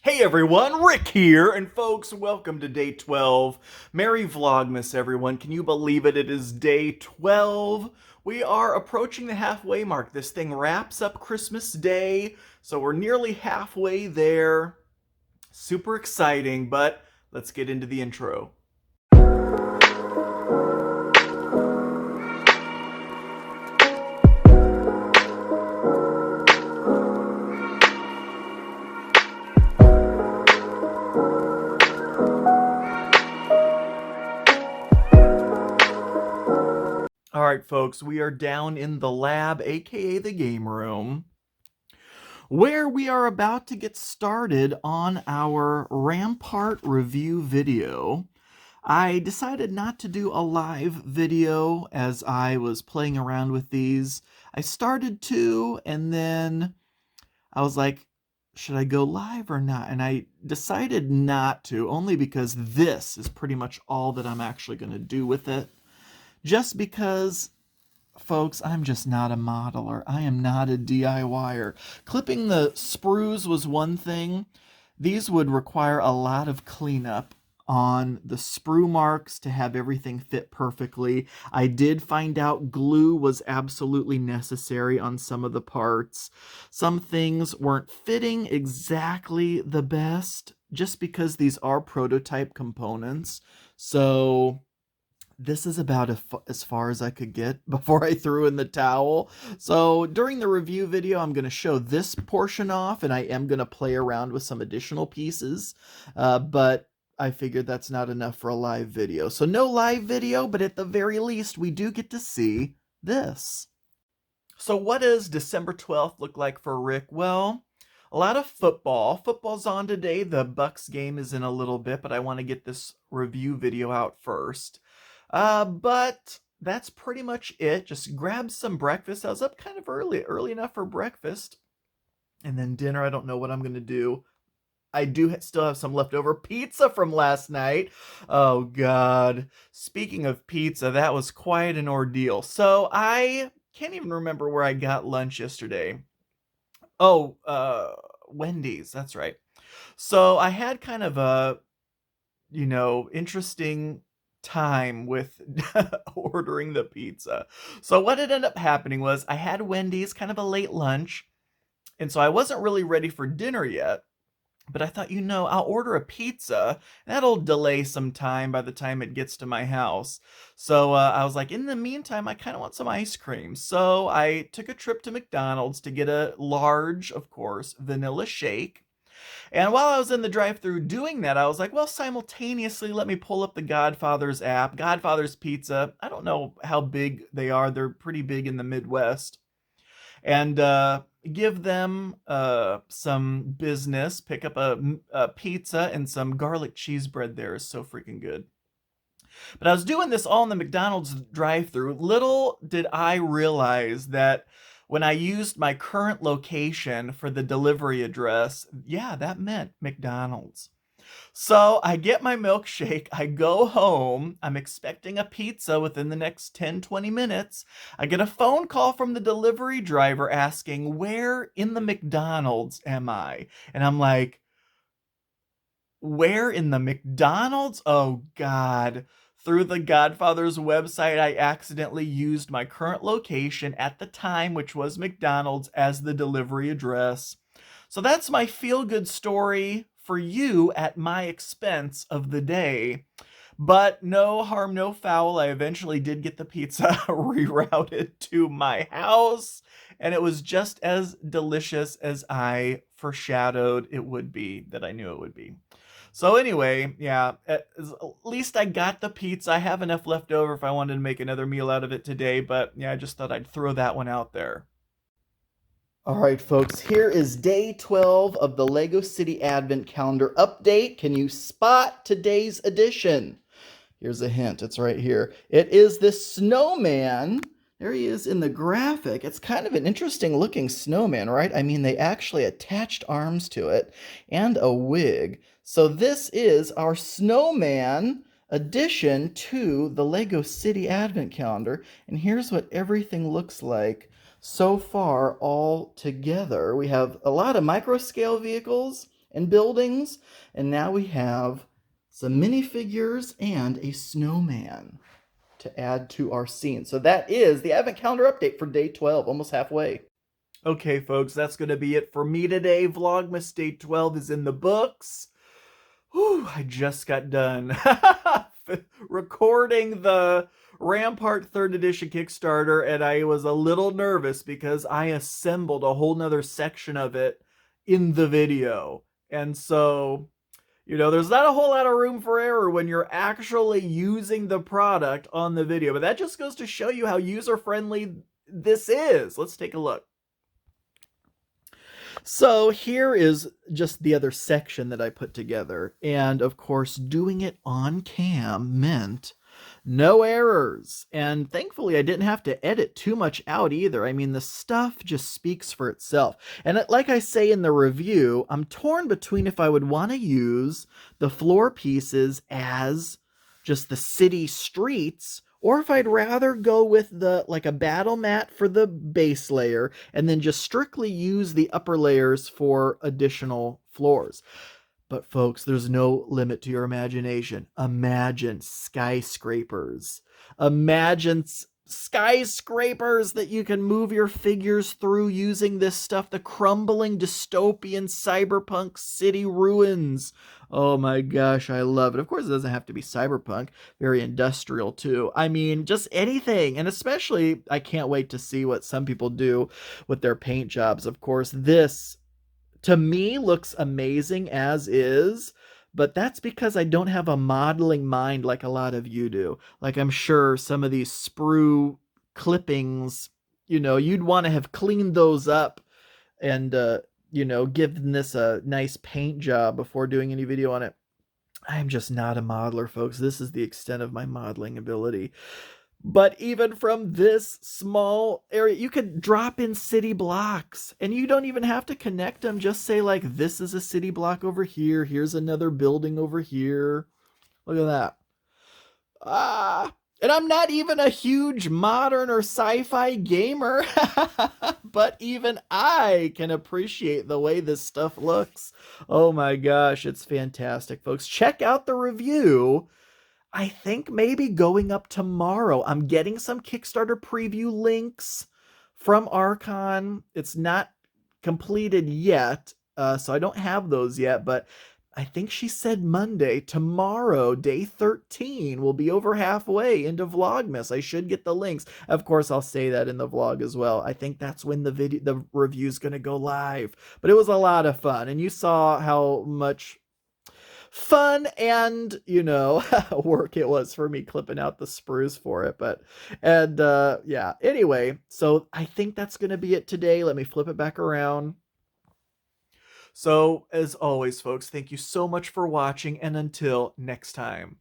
Hey everyone, Rick here, and folks, welcome to day 12. Merry Vlogmas, everyone. Can you believe it? It is day 12. We are approaching the halfway mark. This thing wraps up Christmas Day, so we're nearly halfway there. Super exciting, but let's get into the intro. All right, folks, we are down in the lab, aka the game room, where we are about to get started on our Rampart review video. I decided not to do a live video as I was playing around with these. I started to, and then I was like, should I go live or not? And I decided not to, only because this is pretty much all that I'm actually going to do with it. Just because, folks, I'm just not a modeler. I am not a DIYer. Clipping the sprues was one thing. These would require a lot of cleanup on the sprue marks to have everything fit perfectly. I did find out glue was absolutely necessary on some of the parts. Some things weren't fitting exactly the best just because these are prototype components. So this is about as far as I could get before I threw in the towel. So during the review video, I'm going to show this portion off, and I am going to play around with some additional pieces, but I figured that's not enough for a live video. So no live video, but at the very least, we do get to see this. So what does December 12th look like for Rick? Well, a lot of football. Football's on today. The Bucks game is in a little bit, but I want to get this review video out first. But that's pretty much it. Just grab some breakfast. I was up kind of early enough for breakfast. And then dinner, I don't know what I'm going to do. I do still have some leftover pizza from last night. Oh, God. Speaking of pizza, that was quite an ordeal. So I can't even remember where I got lunch yesterday. Oh, Wendy's. That's right. So I had kind of a, interesting time with ordering the pizza. So what had ended up happening was I had Wendy's, kind of a late lunch, and so I wasn't really ready for dinner yet. But I thought, I'll order a pizza. That'll delay some time by the time it gets to my house. So I was like, in the meantime, I kind of want some ice cream. So I took a trip to McDonald's to get a large, of course, vanilla shake. And while I was in the drive-thru doing that, I was like, well, simultaneously, let me pull up the Godfather's app. Godfather's Pizza. I don't know how big they are. They're pretty big in the Midwest. And give them some business. Pick up a pizza, and some garlic cheese bread there is so freaking good. But I was doing this all in the McDonald's drive-thru. Little did I realize that when I used my current location for the delivery address, yeah, that meant McDonald's. So I get my milkshake, I go home, I'm expecting a pizza within the next 10-20 minutes. I get a phone call from the delivery driver asking, where in the McDonald's am I? And I'm like, where in the McDonald's? Oh, God. Through the Godfather's website, I accidentally used my current location at the time, which was McDonald's, as the delivery address. So that's my feel-good story for you at my expense of the day. But no harm, no foul. I eventually did get the pizza rerouted to my house, and it was just as delicious as I foreshadowed it would be, that I knew it would be. So anyway, yeah, at least I got the pizza. I have enough left over if I wanted to make another meal out of it today, but yeah, I just thought I'd throw that one out there. All right, folks, here is day 12 of the Lego City Advent Calendar update. Can you spot today's edition? Here's a hint. It's right here. It is this snowman. There he is in the graphic. It's kind of an interesting looking snowman, right? I mean, they actually attached arms to it and a wig. So this is our snowman addition to the Lego City Advent Calendar. And here's what everything looks like so far all together. We have a lot of micro scale vehicles and buildings. And now we have some minifigures and a snowman to add to our scene. So that is the Advent Calendar update for day 12, almost halfway. Okay, folks, that's going to be it for me today. Vlogmas Day 12 is in the books. Whew, I just got done recording the Rampart 3rd Edition Kickstarter, and I was a little nervous because I assembled a whole nother section of it in the video. And so, you know, there's not a whole lot of room for error when you're actually using the product on the video. But that just goes to show you how user-friendly this is. Let's take a look. So here is just the other section that I put together. And of course, doing it on cam meant no errors. And thankfully, I didn't have to edit too much out either. I mean, the stuff just speaks for itself. And like I say in the review, I'm torn between if I would want to use the floor pieces as just the city streets, or if I'd rather go with like a battle mat for the base layer and then just strictly use the upper layers for additional floors. But folks, there's no limit to your imagination. Imagine skyscrapers. Imagine skyscrapers that you can move your figures through using this stuff. The crumbling dystopian cyberpunk city ruins. Oh my gosh, I love it. Of course, it doesn't have to be cyberpunk. Very industrial too. I mean, just anything. And especially, I can't wait to see what some people do with their paint jobs. Of course, this, to me, looks amazing as is. But that's because I don't have a modeling mind like a lot of you do. Like, I'm sure some of these sprue clippings, you know, you'd want to have cleaned those up and, you know, given this a nice paint job before doing any video on it. I'm just not a modeler, folks. This is the extent of my modeling ability. But even from this small area, you could drop in city blocks and you don't even have to connect them. Just say like, this is a city block over here. Here's another building over here. Look at that. And I'm not even a huge modern or sci-fi gamer, but even I can appreciate the way this stuff looks. Oh my gosh, it's fantastic, folks. Check out the review. I think maybe going up tomorrow. I'm getting some Kickstarter preview links from Archon. It's not completed yet, so I don't have those yet, but I think she said Monday. Tomorrow, day 13, will be over halfway into Vlogmas. I should get the links. Of course, I'll say that in the vlog as well. I think that's when the review's going to go live. But it was a lot of fun, and you saw how much fun and, you know, work it was for me clipping out the sprues for it. Yeah, anyway, so I think that's going to be it today. Let me flip it back around. So, as always, folks, thank you so much for watching, and until next time.